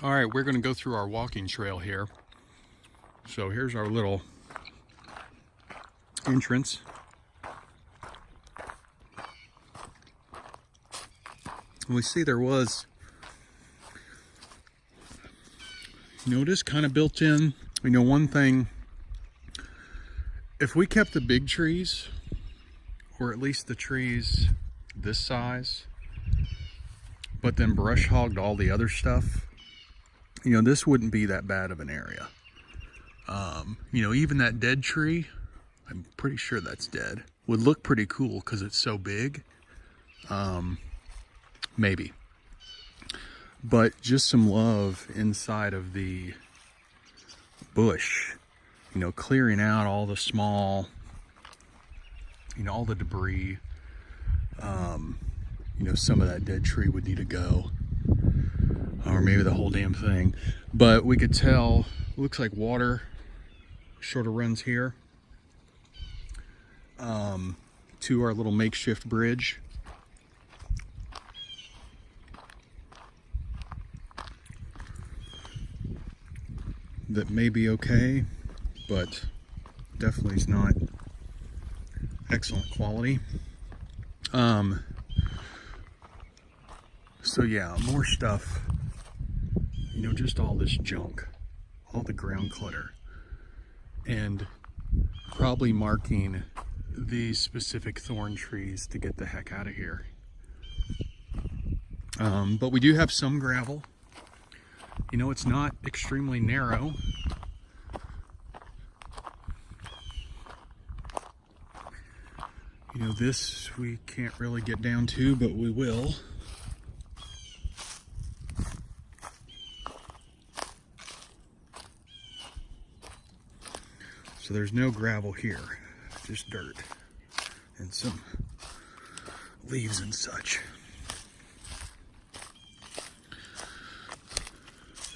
All right, we're going to go through our walking trail here. So here's our little entrance. We see there was, it is kind of built in. One thing, if we kept the big trees, or at least the trees this size, but then brush hogged all the other stuff, this wouldn't be that bad of an area. Even that dead tree, I'm pretty sure that's dead, would look pretty cool because it's so big. Maybe. But just some love inside of the bush, clearing out all the small, all the debris. Some of that dead tree would need to go, or maybe the whole damn thing. But we could tell, looks like water sort of runs here to our little makeshift bridge. That may be okay, but definitely is not excellent quality. So yeah, more stuff, just all this junk, all the ground clutter, and probably marking these specific thorn trees to get the heck out of here. But we do have some gravel. It's not extremely narrow. This we can't really get down to, but we will. So there's no gravel here, just dirt and some leaves and such.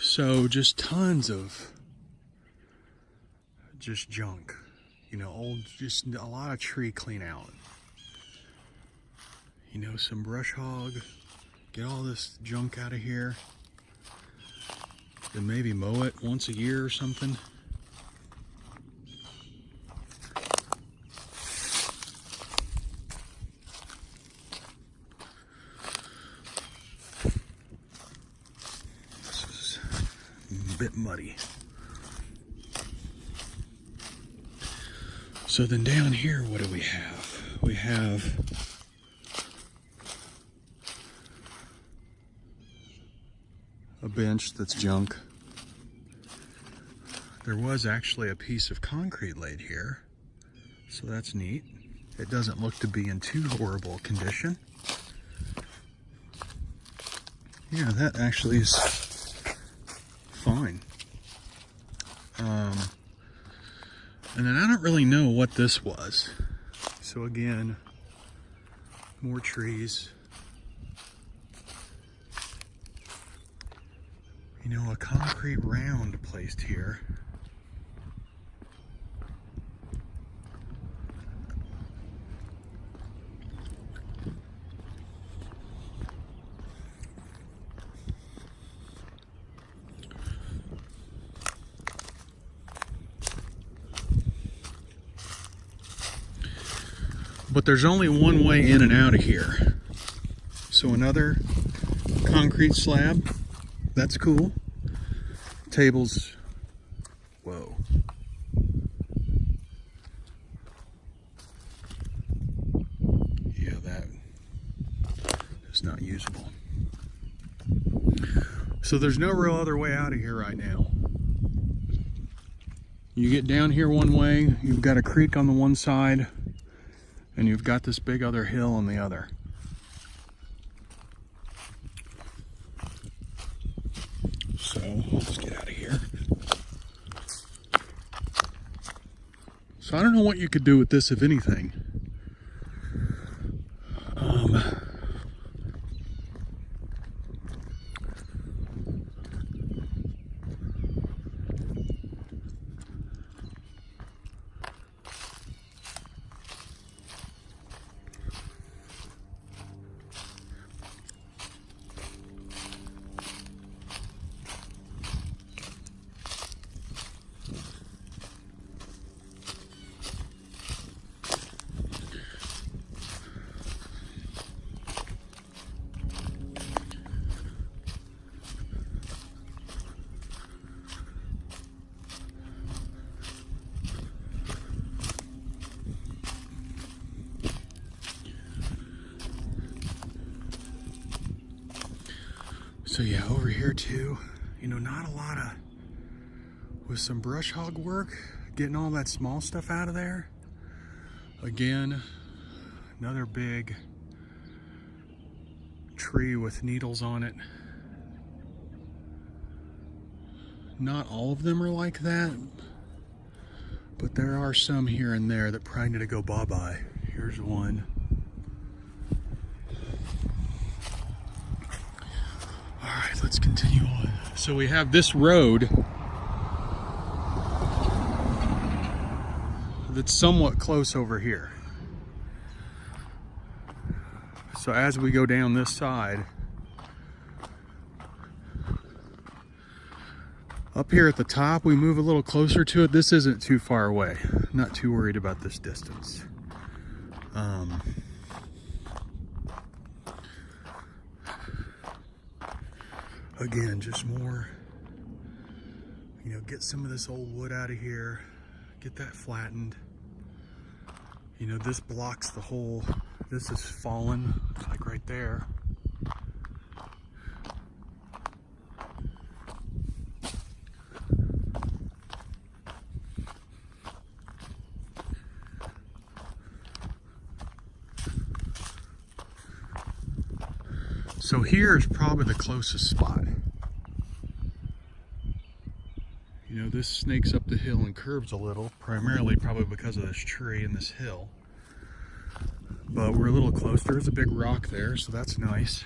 So just tons of just junk, old, just a lot of tree clean out. Some brush hog, get all this junk out of here. Then maybe mow it once a year or something. This is a bit muddy. So then down here, what do we have? We have a bench that's junk. There was actually a piece of concrete laid here, so that's neat. It doesn't look to be in too horrible condition. Yeah, that actually is fine. And then I don't really know what this was. So again, more trees. A concrete round placed here. But there's only one way in and out of here. So another concrete slab. That's cool. Tables. Whoa. Yeah, that is not usable. So there's no real other way out of here right now. You get down here one way, you've got a creek on the one side, and you've got this big other hill on the other. So let's get out of here. So I don't know what you could do with this, if anything. So yeah, over here too, you know, not a lot of, with some brush hog work, getting all that small stuff out of there. Again, another big tree with needles on it. Not all of them are like that, but there are some here and there that probably need to go bye-bye. Here's one. All right, let's continue on. So we have this road that's somewhat close over here. So as we go down this side, up here at the top, we move a little closer to it. This isn't too far away. Not too worried about this distance. Again, just more, you know, get some of this old wood out of here, get that flattened. You know, this blocks the whole, this is fallen, like right there. So here is probably the closest spot. You know, this snakes up the hill and curves a little, primarily probably because of this tree and this hill. But we're a little close. There's a big rock there, so that's nice.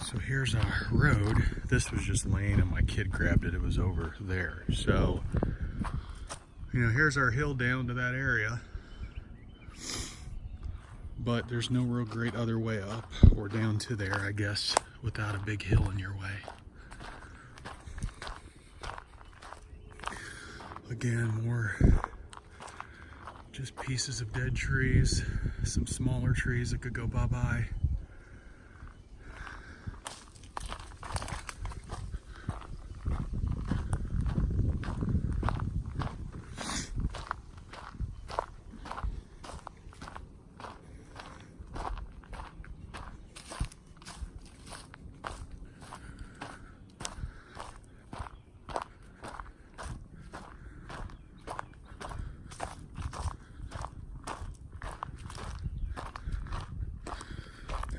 So here's our road. This was just laying and my kid grabbed it. It was over there. So, you know, here's our hill down to that area. But there's no real great other way up or down to there, I guess, without a big hill in your way. Again, more just pieces of dead trees, some smaller trees that could go bye-bye.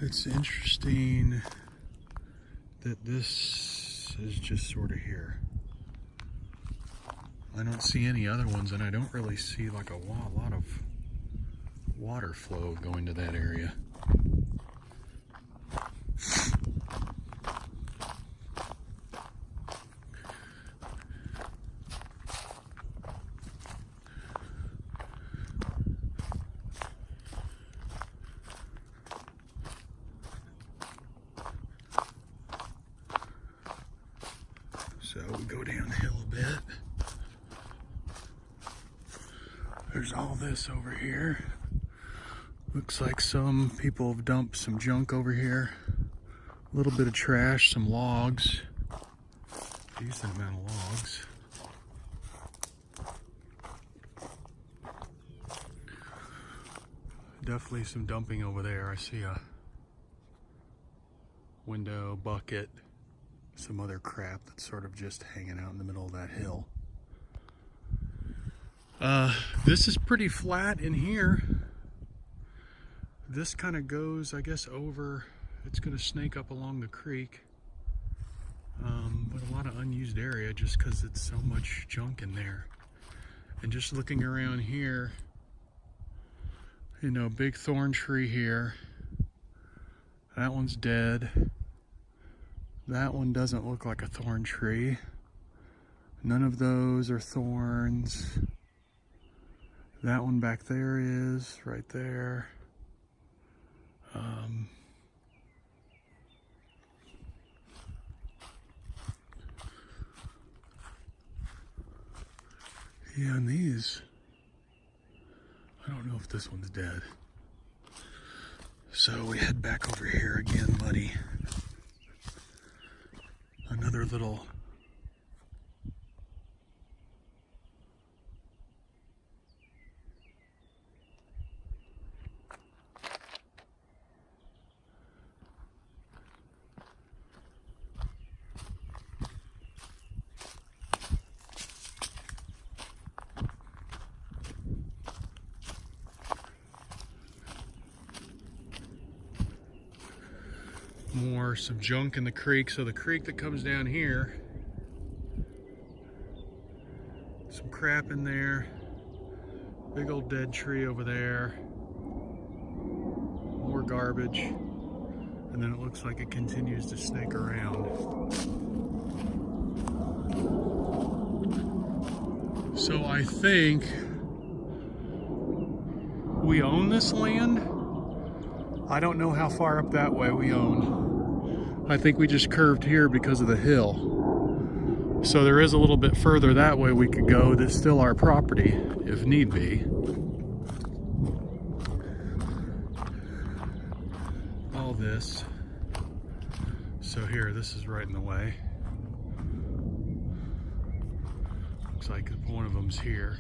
It's interesting that this is just sort of here. I don't see any other ones, and I don't really see like a lot of water flow going to that area. So we go downhill a bit. There's all this over here. Looks like some people have dumped some junk over here. A little bit of trash, some logs. Decent amount of logs. Definitely some dumping over there. I see a window, bucket, some other crap that's sort of just hanging out in the middle of that hill. This is pretty flat in here. This kind of goes, I guess, over, it's going to snake up along the creek. But a lot of unused area just because it's so much junk in there. And just looking around here, you know, big thorn tree here. That one's dead. That one doesn't look like a thorn tree. None of those are thorns. That one back there is, right there. Yeah, and these, I don't know if this one's dead. So we head back over here again, muddy. Another little some junk in the creek. So the creek that comes down here, some crap in there, big old dead tree over there, more garbage, and then it looks like it continues to snake around. So I think we own this land. I don't know how far up that way we own. I think we just curved here because of the hill. So there is a little bit further that way we could go that's still our property if need be. All this. So here, this is right in the way. Looks like one of them's here.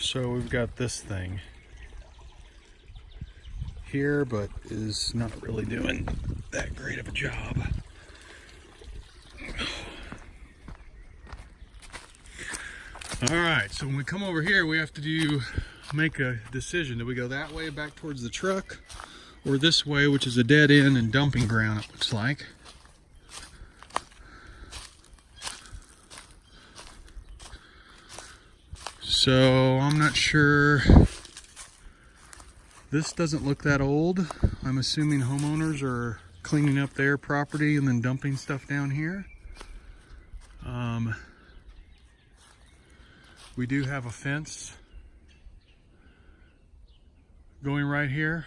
So we've got this thing here, but is not really doing that great of a job. All right, so when we come over here, we have to make a decision. Do we go that way back towards the truck, or this way, which is a dead end and dumping ground, it looks like. So I'm not sure. This doesn't look that old. I'm assuming homeowners are cleaning up their property and then dumping stuff down here. We do have a fence going right here,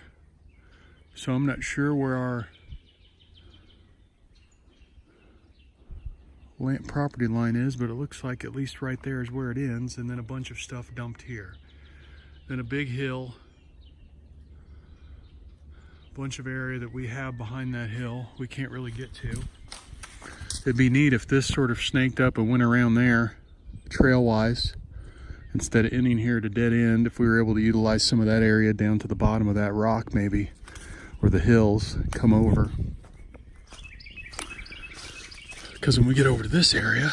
so I'm not sure where our property line is, but it looks like at least right there is where it ends, and then a bunch of stuff dumped here. Then a big hill, bunch of area that we have behind that hill we can't really get to. It'd be neat if this sort of snaked up and went around there trail wise instead of ending here at a dead end. If we were able to utilize some of that area down to the bottom of that rock maybe, or the hills, come over. Because when we get over to this area,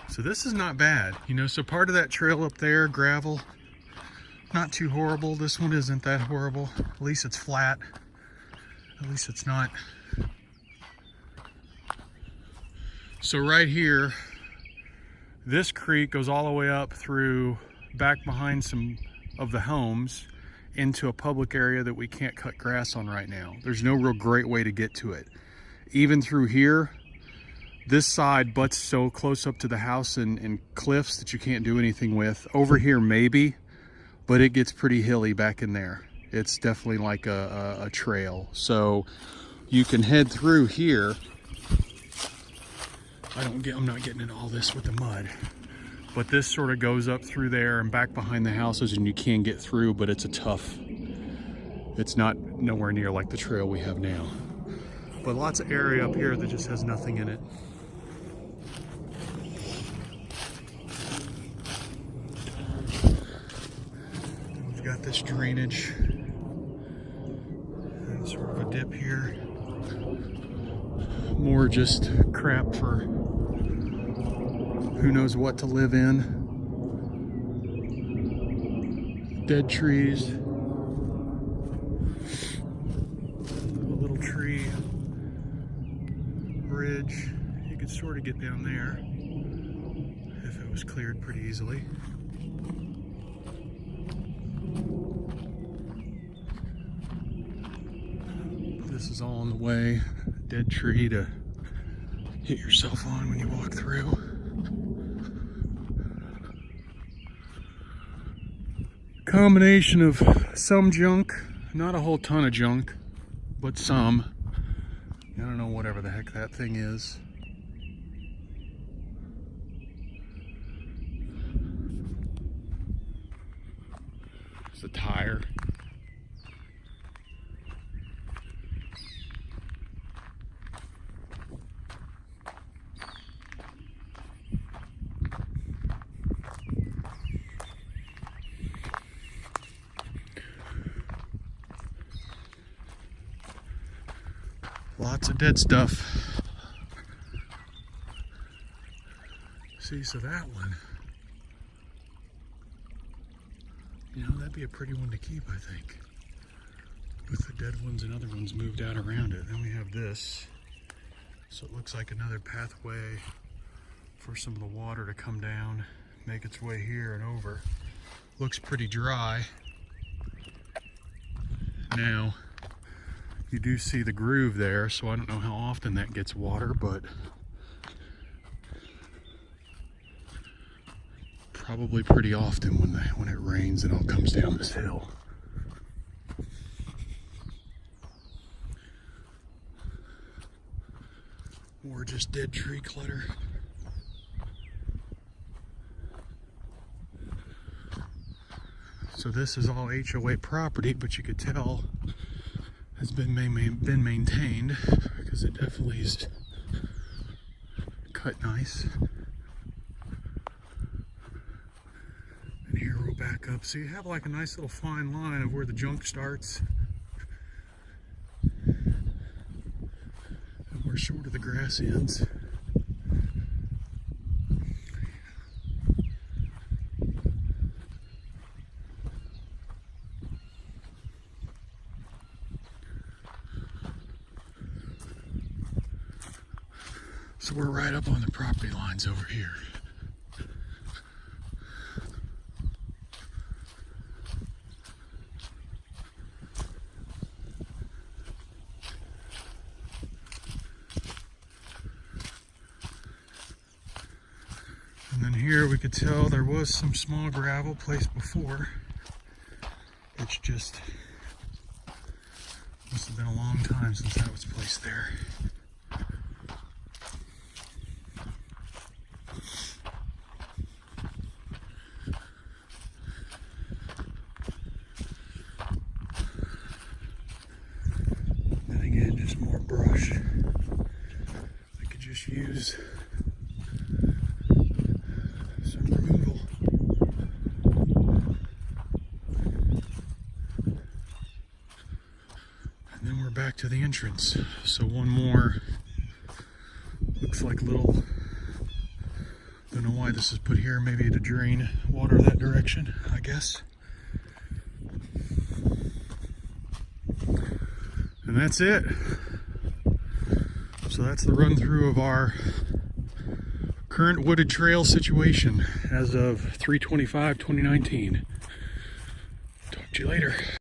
so this is not bad, you know. So part of that trail up there, gravel, not too horrible. This one isn't that horrible. At least it's flat. At least it's not. So right here, this creek goes all the way up through back behind some of the homes into a public area that we can't cut grass on right now. There's no real great way to get to it. Even through here, this side butts so close up to the house and cliffs that you can't do anything with. Over here maybe, but it gets pretty hilly back in there. It's definitely like a trail. So you can head through here. I'm not getting into all this with the mud, but this sort of goes up through there and back behind the houses, and you can get through, but it's not nowhere near like the trail we have now. But lots of area up here that just has nothing in it. We've got this drainage and sort of a dip here. More just crap for who knows what to live in. Dead trees. A little tree bridge. You could sort of get down there if it was cleared pretty easily. This is all in the way. Dead tree to hit yourself on when you walk through. Combination of some junk, not a whole ton of junk, but some. I don't know, whatever the heck that thing is. It's a tire. Lots of dead stuff. See, so that one, you know, that'd be a pretty one to keep, I think. With the dead ones and other ones moved out around it. Then we have this. So it looks like another pathway for some of the water to come down, make its way here and over. Looks pretty dry. Now, you do see the groove there, so I don't know how often that gets water, but probably pretty often when it rains and all comes down this hill. Or just dead tree clutter. So this is all HOA property, but you could tell has been maintained, because it definitely is cut nice. And here we'll back up. So you have like a nice little fine line of where the junk starts and where short of the grass ends. So we're right up on the property lines over here. And then here we could tell there was some small gravel placed before. It's just must have been a long time since that was placed there. Again, just more brush. I could just use some removal. And then we're back to the entrance. So one more, looks like little, don't know why this is put here, maybe to drain water that direction, I guess. And that's it. So that's the run through of our current wooded trail situation as of 3/25/2019. Talk to you later.